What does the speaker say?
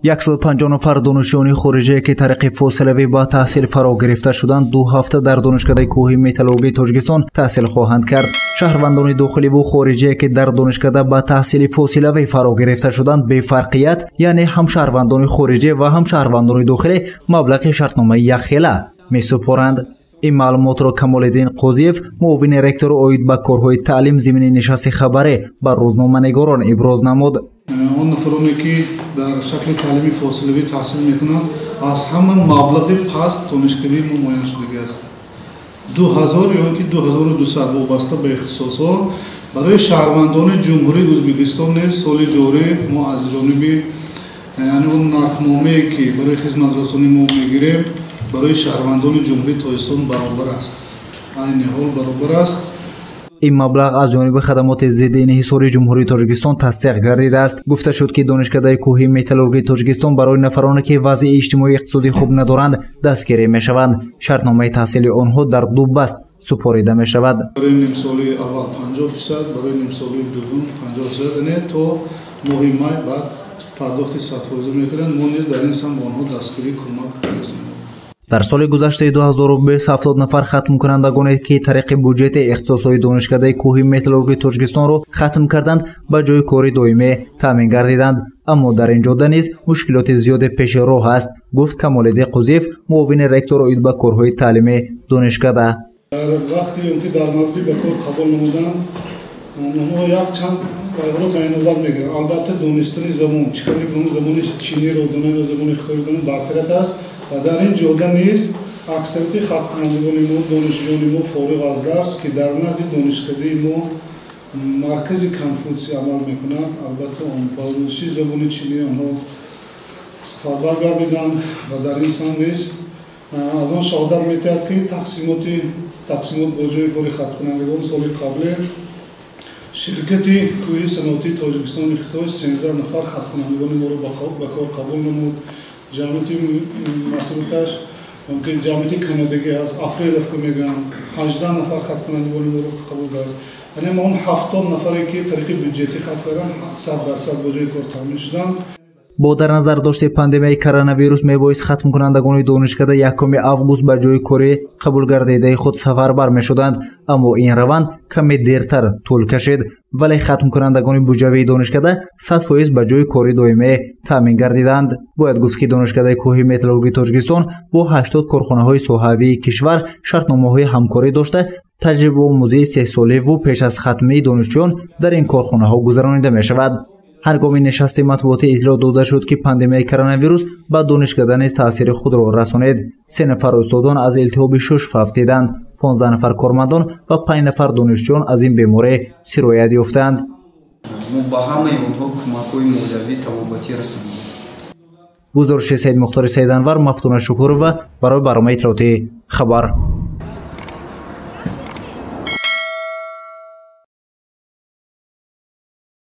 150 نفر دانشجوی خارجی که طریق فاصلوی با تحصیل فرا گرفته شدند 2 هفته در دانشکده کوهی متالورگی تاجیکستان تحصیل خواهند کرد. شهروندان داخلی و خارجی که در دانشکده با تحصیل فاصلوی فرا گرفته شدند به فرقیت، یعنی هم شهروندان خارجی و هم شهروندان داخلی مبلغ شرطنامه یک خیله می‌سپارند. این معلومات را کمالالدین قاضیف معاون رکتور اوید به کارهای تعلیم ضمن نشست خبری بر روزنامه‌نگاران ابراز نمود. اون نفرانی که در شکل تعلیمی فاصلوی تحصیل میکنند از همان مبلغ پست دانشکده ما معین شده است. 2000 یا که 2200 وابسته به اختصاص‌ها برای شهروندان جمهوری ازبکستان نیز سال جاری ما از جانب یعنی اون نرخنامه‌ای که برای خدمت رسانی ما میگیریم برای شهروندان جمهوری تاجیکستان برابر است. این حال برابر است. این مبلغ از جانب خدمات ضد انحصار جمهوری تاجیکستان تصدیق گردیده است. گفته شد که دانشکده کوهی متالورگی تاجیکستان برای نفرانی که وضع اجتماعی اقتصادی خوب ندارند دستگیری میشوند. شرطنامه تحصیل آنها در 2 بست سپاریده می شود. برای نیم سال اول 50%، برای نیم سال دوم 50% تا ماه می بعد پرداخت 100% میکنند. ما نیز در این سهم آنها دستگیری کمک می‌کنیم. در سال گذشته 2020 70 نفر ختم کنندگانی که طریق بودجت اختصاصی دانشکده کوهی متالورگی تاجیکستان را ختم کردند به جای کاری دائمی تامین گردیدند. اما در این جاده نیز مشکلات زیاد پیش رو است، گفت کمالالدین قاضیف معاون رکتور اوید به کارهای تعلیمی دانشکده. در وقتی که در مورد به کار قبول نمودند اونها یک چند رو بین‌الملل میگیرند. البته دانستن زبان چیکار کنند، زبان چینی رو دانستن و زبان خارجی دانستن برتر است و در این جاده نیز اکثریت ختم کنندگان ما دانشجویان ما فارغ از درس که در نزد دانشکده ما مرکز کنفوسی عمل میکنند. البته با دانشی زبان چینی آنها سفربر گردیدند و در این سهم نیز از آن شهادت می‌دهد که تقسیمات با جای کار ختم کنندگان سال قبل شرکت کوهی صنعتی تاجیکستان خطای 13 نفر ختم کنندگان ما را به کار قبول نمود. جامعه مسئولیتش ممکن جامعه کانادایی است. اپریل رفت میگن 18 نفر ختم کنندگان ما را قبول کرد. یعنی ما اون 70 نفری که طریق بودجتی ختم کردن 100% با جای کار تامین شدند. با در نظر داشته پاندمی کرونا ویروس میبایست ختم کنندگان دانشکده 1 آگوست به جای کاری قبول گردیده خود سفربر میشدند، اما این روند کمی دیرتر طول کشید. ولی ختم کنندگان بودجوی دانشکده 100% به جای کاری دائمی تامین گردیدند. باید گفت که دانشکده کوهی متالورگی تاجیکستان با 80 کارخانه‌های ساحوی کشور شرطنامه‌های همکاری داشته تجربه آموزی 3 ساله و پیش از ختمی دانشجویان در این کارخانه‌ها گذرانیده می‌شود. هنگام نشست مطبوعاتی اطلاع داده شد که پاندمی کرونا ویروس به دانشکده نیز تاثیر خود را رسانید. 3 نفر استادان از التهاب شش افتیدند، 15 نفر کارمندان و 5 نفر دانشجویان از این بیماری سرایت یافتند. ما با همه اونها کمک‌های مولوی طبابتی رساندیم. گزارش سید مختار سید انور، مفتون شکورова برای برنامه اطلاعاتی خبر.